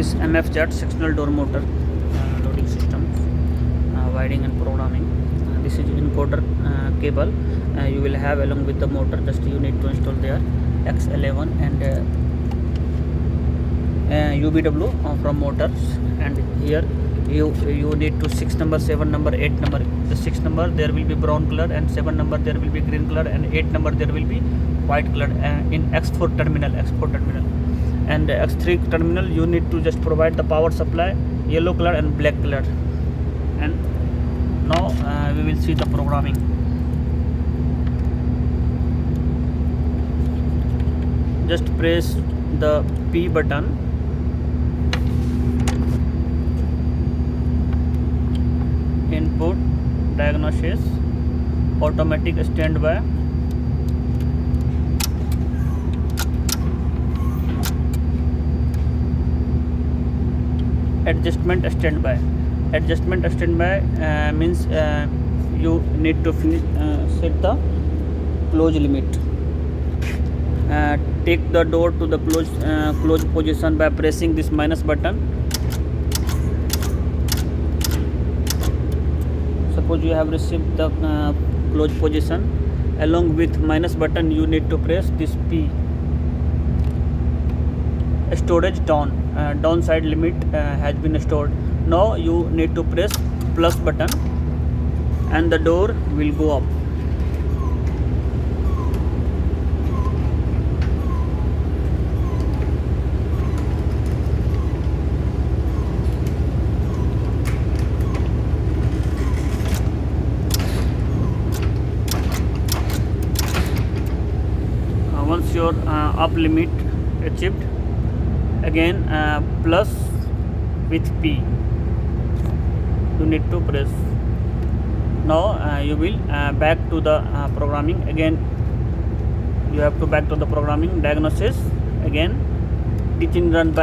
this MFZ sectional door motor loading system, wiring and programming. This is encoder cable you will have along with the motor. Just you need to install there X11 and UBW from motors, and here you need to 6 number, 7 number, 8 number. The 6 number there will be brown color, and 7 number there will be green color, and 8 number there will be white color in X4 terminal. And X3 terminal you need to just provide the power supply yellow color and black color. And now we will see the programming. Just press the P button. Input, diagnosis, automatic standby, adjustment standby. Adjustment standby means you need to set the close limit. Take the door to the close position by pressing this minus button. Suppose you have received the close position, along with minus button you need to press this P. Storage down, downside limit has been stored. Now you need to press plus button and the door will go up. Once your up limit achieved, again plus with P you need to press. Now you will back to the programming. Again you have to back to the programming. Diagnosis, again teach in run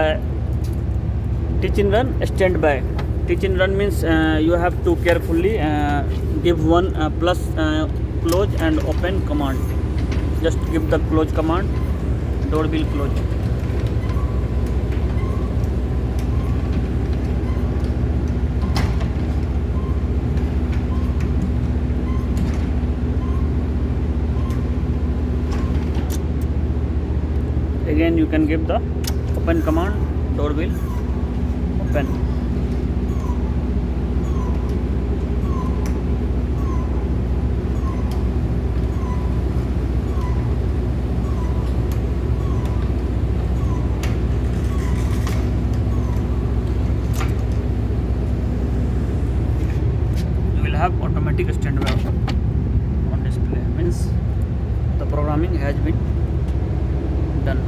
standby. Teach in run means you have to carefully give one plus close and open command. Just give the close command, door will close. Again you can give the open command, door will open. You will have automatic standby on display, means the programming has been done.